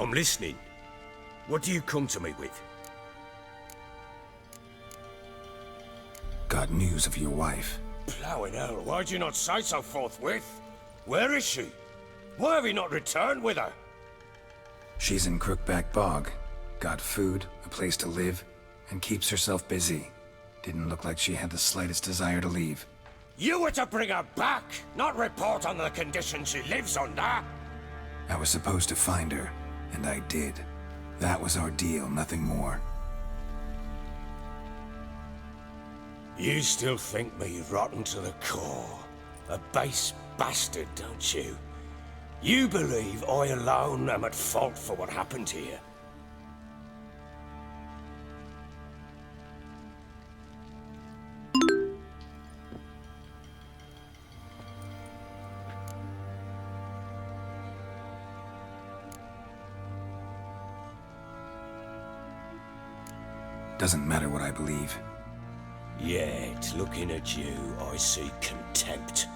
I'm listening. What do you come to me with? Got news of your wife. Plowing hell, why'd you not say so forthwith? Where is she? Why have you not returned with her? She's in Crookback Bog. Got food, a place to live, and keeps herself busy. Didn't look like she had the slightest desire to leave. You were to bring her back, not report on the conditions she lives under. I was supposed to find her, and I did. That was our deal, nothing more. You still think me rotten to the core. A base bastard, don't you? You believe I alone am at fault for what happened here. Doesn't matter what I believe. Yet, looking at you, I see contempt.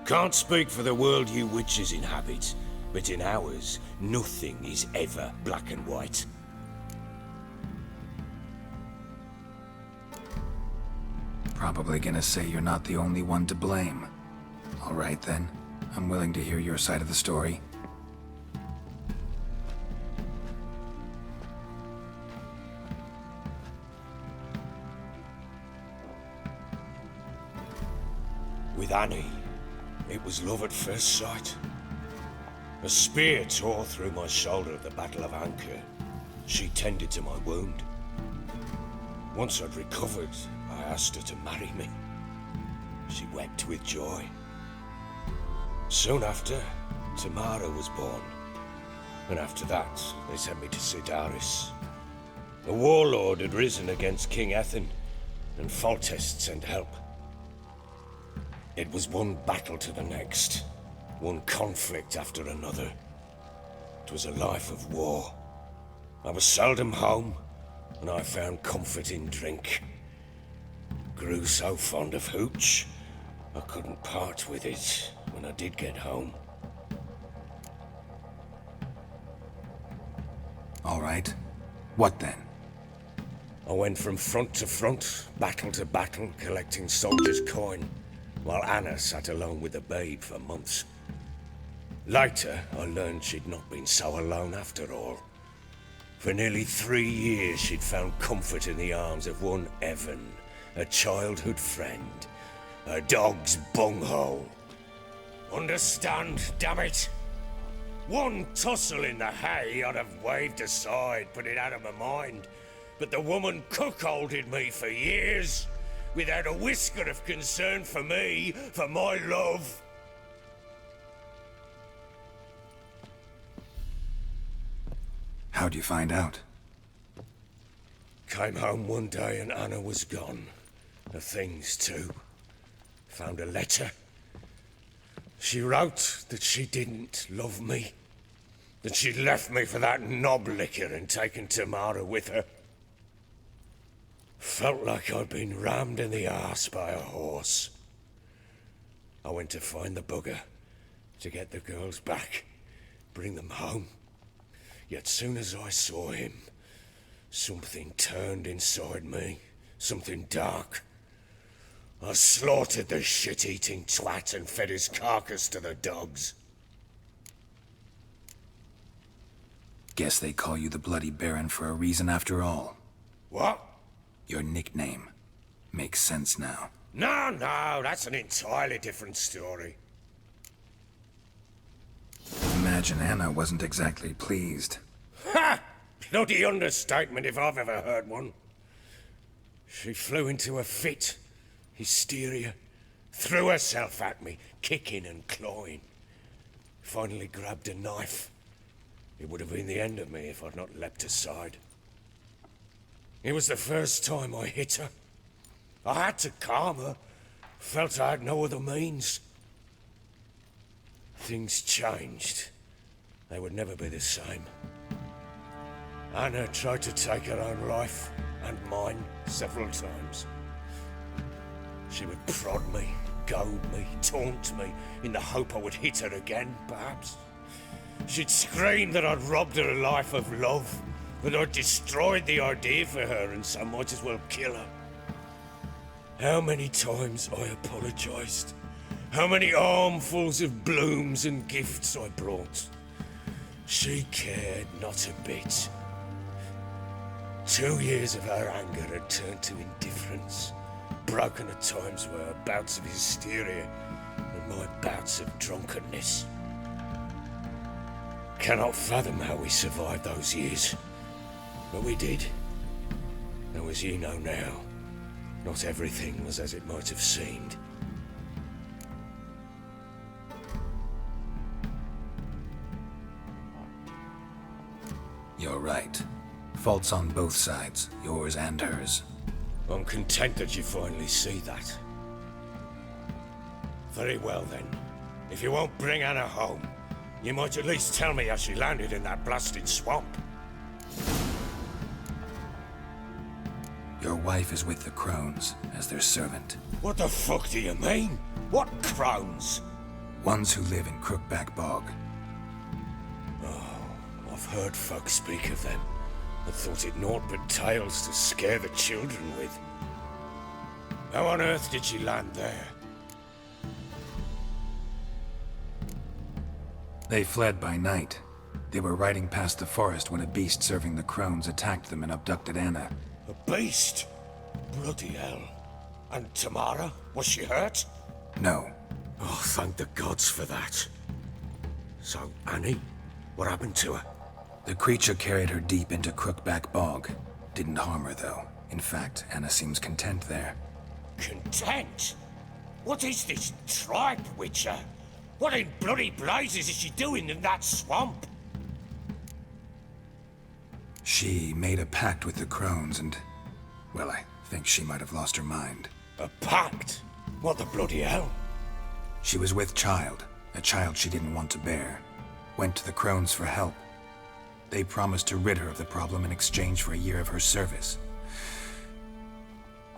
Can't speak for the world you witches inhabit, but in ours, nothing is ever black and white. Probably gonna say you're not the only one to blame. All right then, I'm willing to hear your side of the story. With Annie, it was love at first sight. A spear tore through my shoulder at the Battle of Anchor. She tended to my wound. Once I'd recovered, I asked her to marry me. She wept with joy. Soon after, Tamara was born. And after that, they sent me to Sidaris. A warlord had risen against King Ethan, and Foltest sent help. It was one battle to the next, one conflict after another. It was a life of war. I was seldom home, and I found comfort in drink. Grew so fond of hooch, I couldn't part with it when I did get home. All right. What then? I went from front to front, battle to battle, collecting soldiers' coin, while Anna sat alone with the babe for months. Later, I learned she'd not been so alone after all. For nearly 3 years, she'd found comfort in the arms of one Evan, a childhood friend, a dog's bunghole. Understand, damn it? One tussle in the hay I'd have waved aside, put it out of my mind. But the woman cuckolded me for years, without a whisker of concern for me, for my love. How'd you find out? Came home one day and Anna was gone. Her things too. Found a letter. She wrote that she didn't love me. That she'd left me for that knob licker and taken Tamara with her. Felt like I'd been rammed in the arse by a horse. I went to find the bugger, to get the girls back, bring them home. Yet soon as I saw him, something turned inside me, something dark. I slaughtered the shit-eating twat and fed his carcass to the dogs. Guess they call you the Bloody Baron for a reason after all. What? Your nickname. Makes sense now. No, that's an entirely different story. Imagine Anna wasn't exactly pleased. Ha! Bloody understatement if I've ever heard one. She flew into a fit, hysteria, threw herself at me, kicking and clawing. Finally grabbed a knife. It would have been the end of me if I'd not leapt aside. It was the first time I hit her. I had to calm her. Felt I had no other means. Things changed. They would never be the same. Anna tried to take her own life, and mine, several times. She would prod me, goad me, taunt me, in the hope I would hit her again, perhaps. She'd scream that I'd robbed her a life of love, that I'd destroyed the idea for her and so might as well kill her. How many times I apologised. How many armfuls of blooms and gifts I brought. She cared not a bit. 2 years of her anger had turned to indifference, broken at times by her bouts of hysteria and my bouts of drunkenness. Cannot fathom how we survived those years, but we did. Though as you know now, not everything was as it might have seemed. You're right. Faults on both sides, yours and hers. I'm content that you finally see that. Very well then. If you won't bring Anna home, you might at least tell me how she landed in that blasted swamp. Your wife is with the Crones, as their servant. What the fuck do you mean? What Crones? Ones who live in Crookback Bog. I've heard folk speak of them, and thought it naught but tales to scare the children with. How on earth did she land there? They fled by night. They were riding past the forest when a beast serving the Crones attacked them and abducted Anna. A beast? Bloody hell. And Tamara? Was she hurt? No. Oh, thank the gods for that. So, Annie? What happened to her? The creature carried her deep into Crookback Bog. Didn't harm her, though. In fact, Anna seems content there. Content? What is this tripe, Witcher? What in bloody blazes is she doing in that swamp? She made a pact with the Crones and... well, I think she might have lost her mind. A pact? What the bloody hell? She was with child, a child she didn't want to bear. Went to the Crones for help. They promised to rid her of the problem in exchange for a year of her service.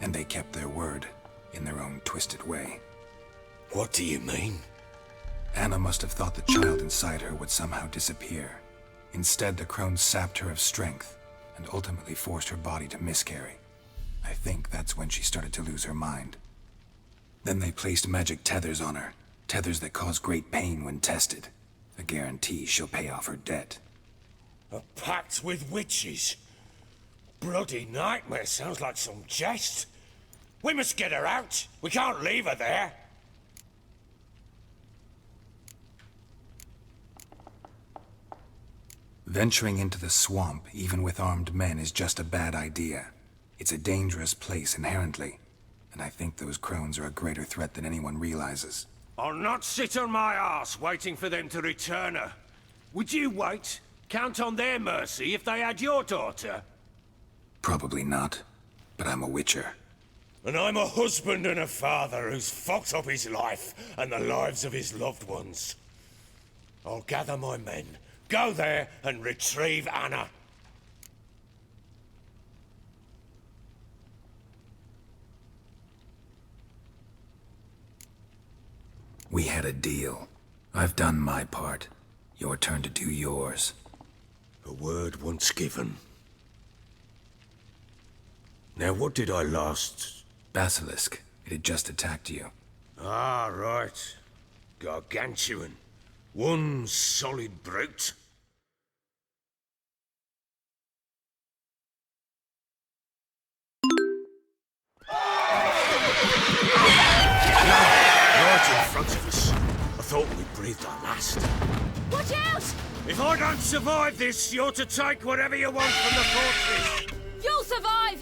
And they kept their word, in their own twisted way. What do you mean? Anna must have thought the child inside her would somehow disappear. Instead, the Crones sapped her of strength, and ultimately forced her body to miscarry. I think that's when she started to lose her mind. Then they placed magic tethers on her, tethers that cause great pain when tested. A guarantee she'll pay off her debt. A pact with witches? Bloody nightmare, sounds like some jest. We must get her out. We can't leave her there. Venturing into the swamp, even with armed men, is just a bad idea. It's a dangerous place inherently, and I think those Crones are a greater threat than anyone realizes. I'll not sit on my arse waiting for them to return her. Would you wait? Count on their mercy if they had your daughter? Probably not, but I'm a witcher. And I'm a husband and a father who's fucked up his life and the lives of his loved ones. I'll gather my men, go there and retrieve Anna. We had a deal. I've done my part. Your turn to do yours. A word once given. Now what did I last... Basilisk. It had just attacked you. Ah, right. Gargantuan. One solid brute. Right in front of us. I thought we breathed our last. Watch out! If I don't survive this, you're to take whatever you want from the fortress. You'll survive!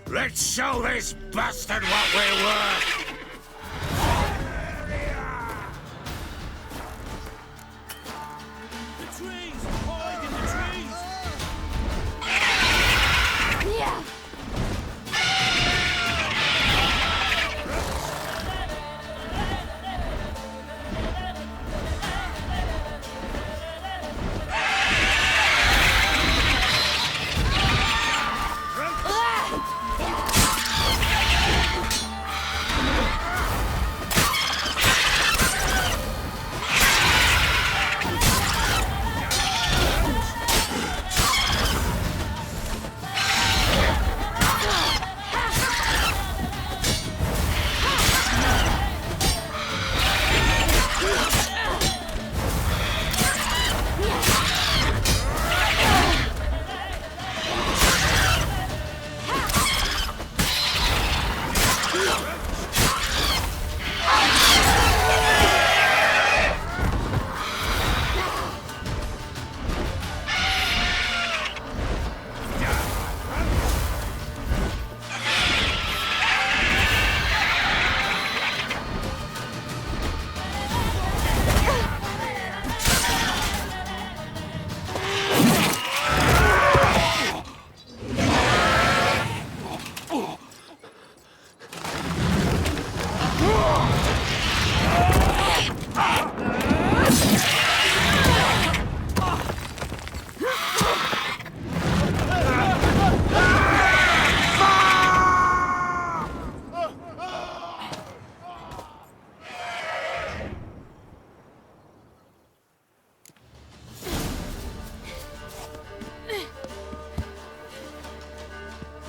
Let's show this bastard what we're worth! The trees! Hide in the trees! Yeah!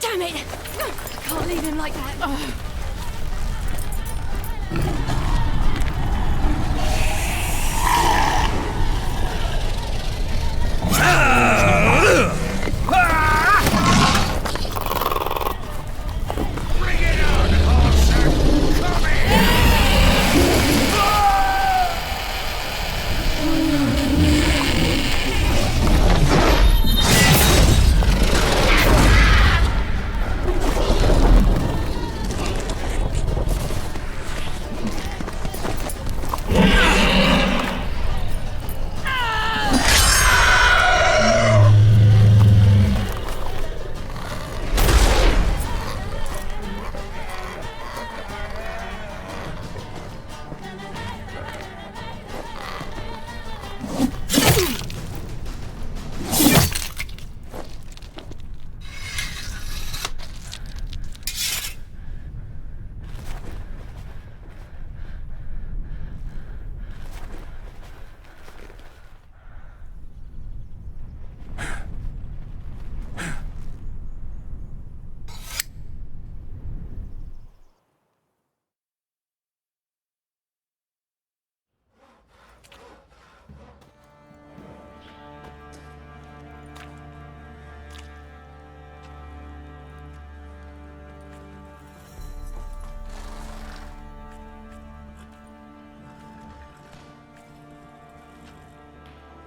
Damn it! I can't leave him like that.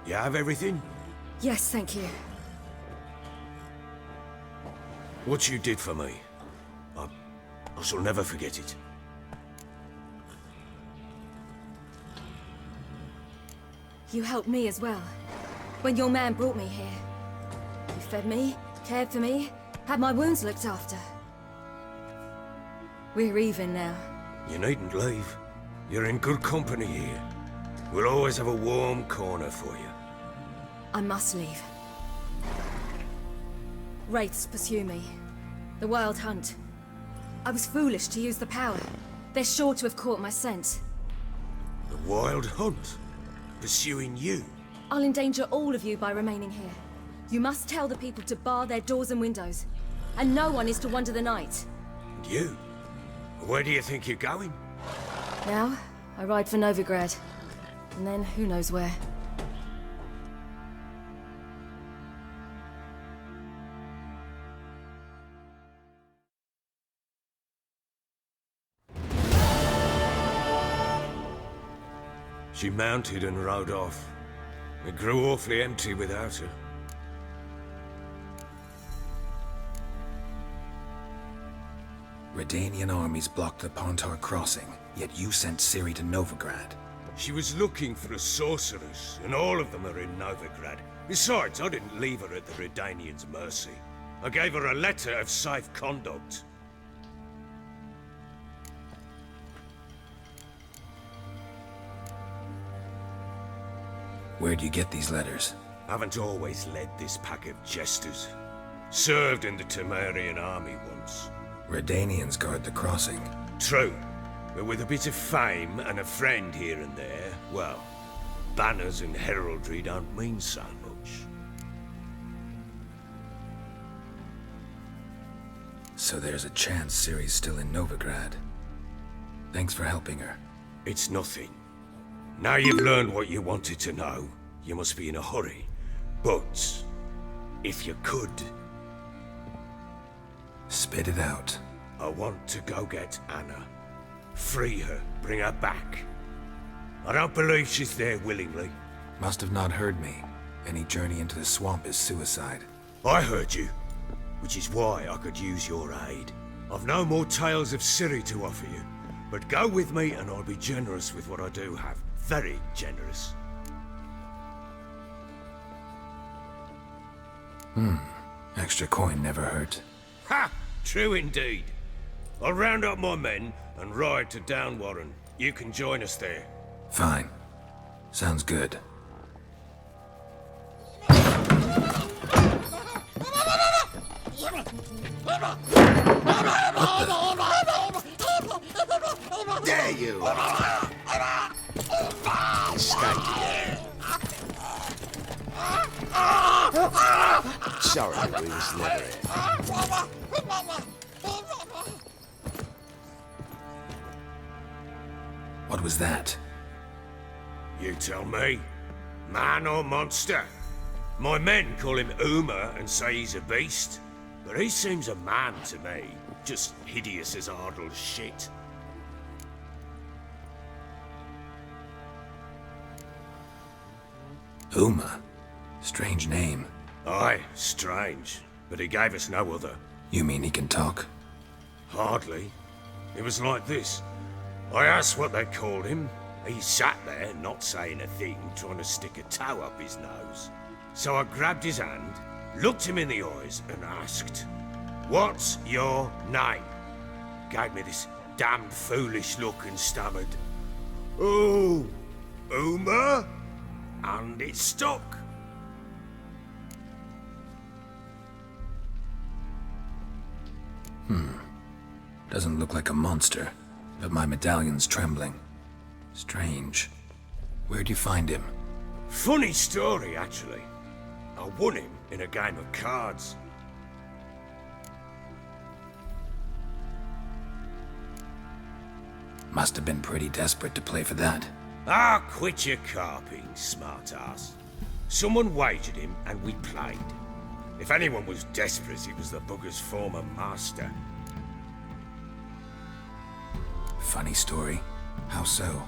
You have everything? Yes, thank you. What you did for me, I shall never forget it. You helped me as well. When your man brought me here. You fed me, cared for me, had my wounds looked after. We're even now. You needn't leave. You're in good company here. We'll always have a warm corner for you. I must leave. Wraiths pursue me. The Wild Hunt. I was foolish to use the power. They're sure to have caught my scent. The Wild Hunt? Pursuing you? I'll endanger all of you by remaining here. You must tell the people to bar their doors and windows. And no one is to wander the night. And you? Where do you think you're going? Now, I ride for Novigrad. And then who knows where. She mounted and rode off. It grew awfully empty without her. Redanian armies blocked the Pontar crossing, yet you sent Ciri to Novigrad. She was looking for a sorceress, and all of them are in Novigrad. Besides, I didn't leave her at the Redanians' mercy. I gave her a letter of safe conduct. Where'd you get these letters? Haven't always led this pack of jesters. Served in the Temerian army once. Redanians guard the crossing. True, but with a bit of fame and a friend here and there, well, banners and heraldry don't mean so much. So there's a chance Ciri's still in Novigrad. Thanks for helping her. It's nothing. Now you've learned what you wanted to know, you must be in a hurry. But, if you could... Spit it out. I want to go get Anna. Free her, bring her back. I don't believe she's there willingly. Must have not heard me. Any journey into the swamp is suicide. I heard you, which is why I could use your aid. I've no more tales of Ciri to offer you, but go with me and I'll be generous with what I do have. Very generous. Extra coin never hurt. Ha! True indeed. I'll round up my men and ride to Downwarren. You can join us there. Fine. Sounds good. There you are! Sorry, we was never here. What was that? You tell me. Man or monster? My men call him Uma and say he's a beast. But he seems a man to me. Just hideous as Ardle's shit. Uma? Strange name. Aye, strange. But he gave us no other. You mean he can talk? Hardly. It was like this. I asked what they called him. He sat there, not saying a thing, trying to stick a toe up his nose. So I grabbed his hand, looked him in the eyes, and asked, "What's your name?" Gave me this damned foolish look and stammered, "Oh, Uma?" And it stuck. Doesn't look like a monster, but my medallion's trembling. Strange. Where'd you find him? Funny story, actually. I won him in a game of cards. Must have been pretty desperate to play for that. Ah, quit your carping, smartass. Someone wagered him and we played. If anyone was desperate, it was the bugger's former master. Funny story. How so?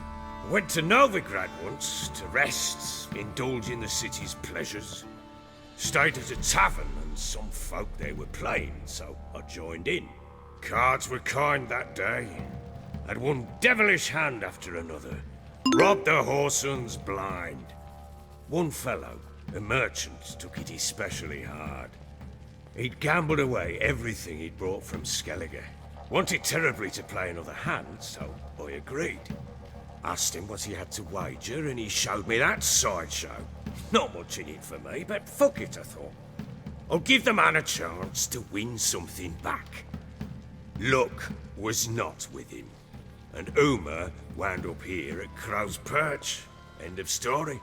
Went to Novigrad once to rest, indulge in the city's pleasures. Stayed at a tavern and some folk there were playing, so I joined in. Cards were kind that day. Had one devilish hand after another. Robbed the whoresons blind. One fellow, a merchant, took it especially hard. He'd gambled away everything he'd brought from Skellige. Wanted terribly to play another hand, so I agreed. Asked him what he had to wager, and he showed me that sideshow. Not much in it for me, but fuck it, I thought. I'll give the man a chance to win something back. Luck was not with him, and Uma wound up here at Crow's Perch. End of story.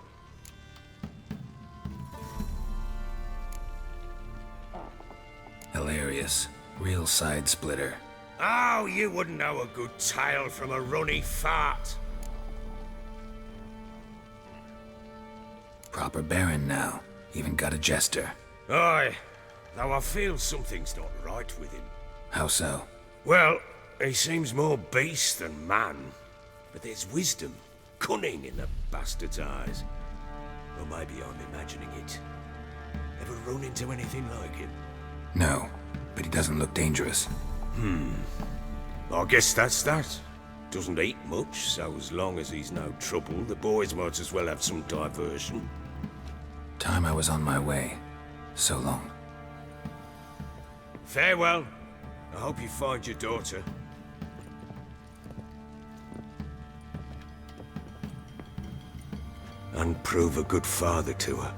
Hilarious. Real side splitter. Oh, you wouldn't know a good tale from a runny fart. Proper baron now. Even got a jester. Aye, though I feel something's not right with him. How so? Well, he seems more beast than man. But there's wisdom, cunning in the bastard's eyes. Or maybe I'm imagining it. Ever run into anything like him? No, but he doesn't look dangerous. I guess that's that. Doesn't eat much, so as long as he's no trouble, the boys might as well have some diversion. Time I was on my way. So long. Farewell. I hope you find your daughter. And prove a good father to her.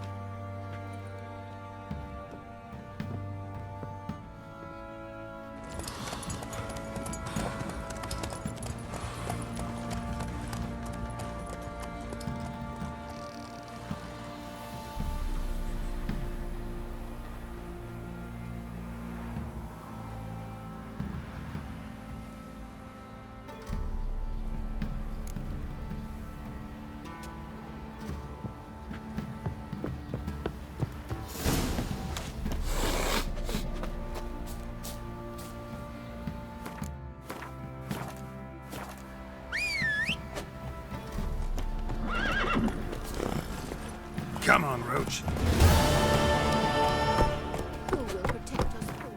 Come on, Roach. Who will protect us all?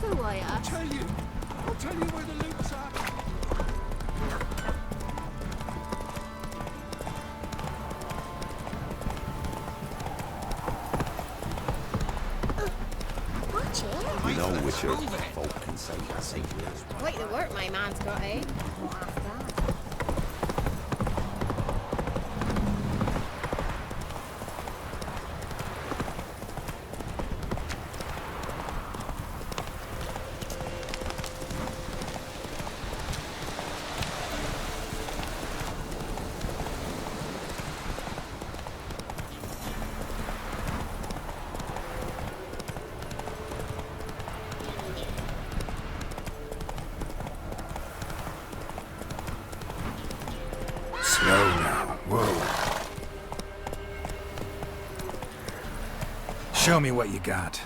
Who I ask? I'll tell you where the loot's at. Watch it. You know which your folk can say that safely. Quite the work my man's got, eh? Show me what you got.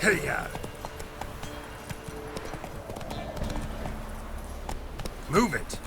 Hey-ya! Move it!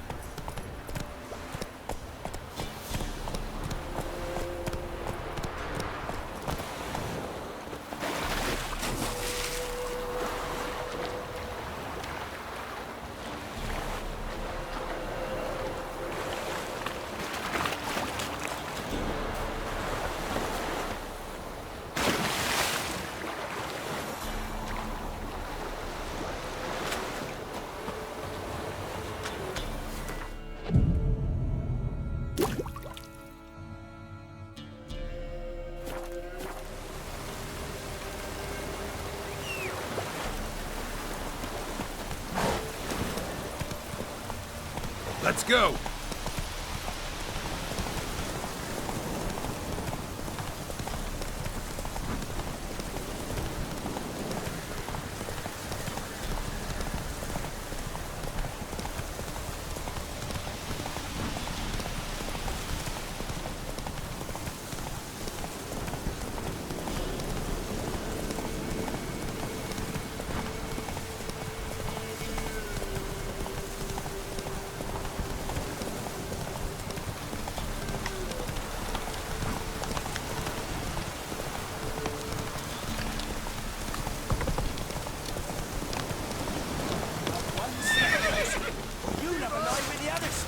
Let's go!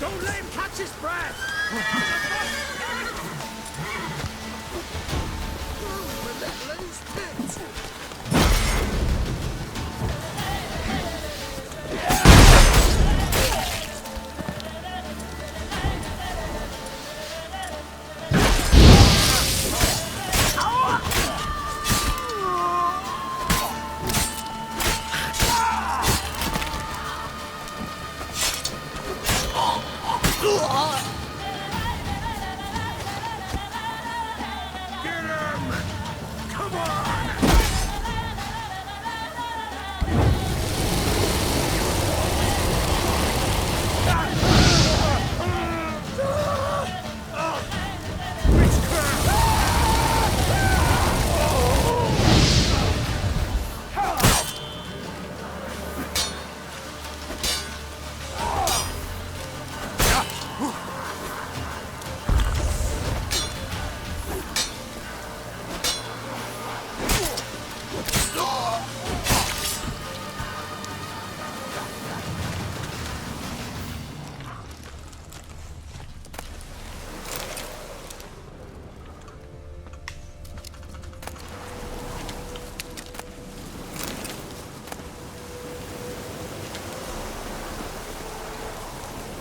Don't let him catch his breath! We're let loose pits!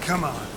Come on.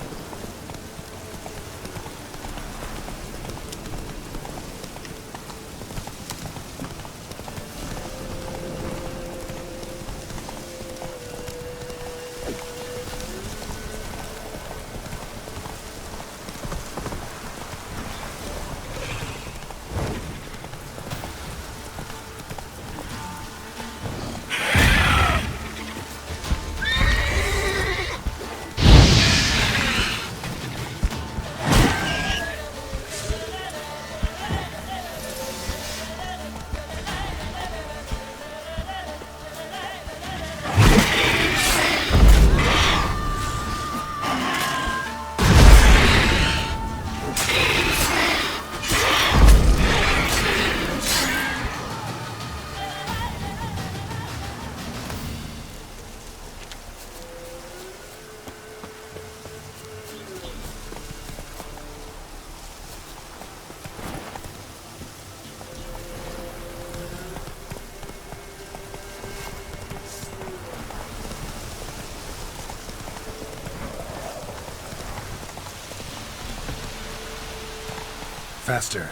Faster.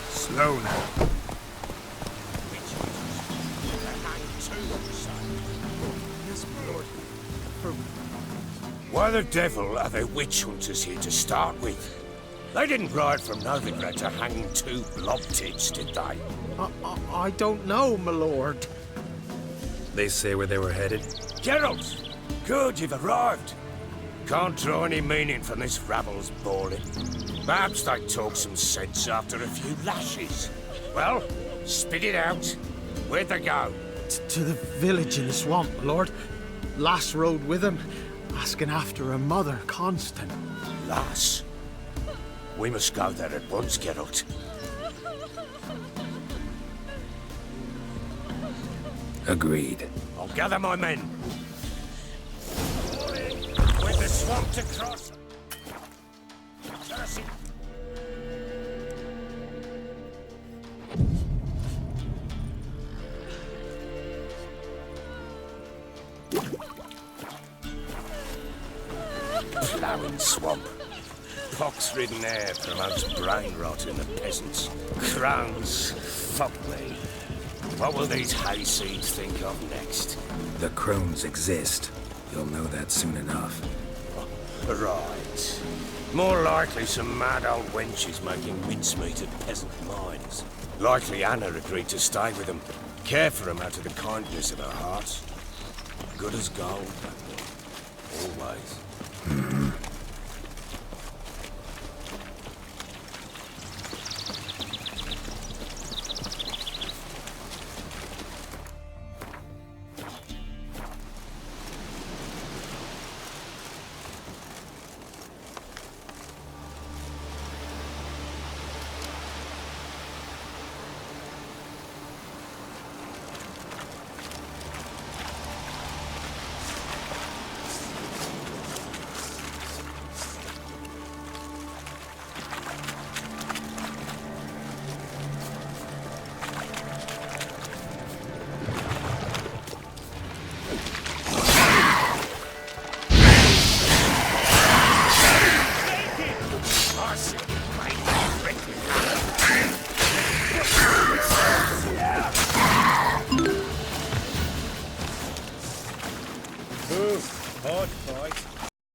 Slow now. Yes, my lord. Why the devil are there witch hunters here to start with? They didn't ride from Novigrad to hang two blob-tits, did they? I don't know, my lord. They say where they were headed? Geralt! Good, you've arrived. Can't draw any meaning from this rabble's bawling. Perhaps they talk some sense after a few lashes. Well, spit it out. Where'd they go? To the village in the swamp, my lord. Lass rode with him, asking after her mother, Constant. Lass? We must go there at once, Geralt. Agreed. I'll gather my men. With the swamp to cross. Ploughing swamp. Pox-ridden air promotes brain rot in the peasants. Crowns, fuck me. What will these hayseeds think of next? The crones exist. You'll know that soon enough. Right. More likely some mad old wenches making mincemeat at peasant mines. Likely Anna agreed to stay with them, care for them out of the kindness of her heart. Good as gold, that one. Always.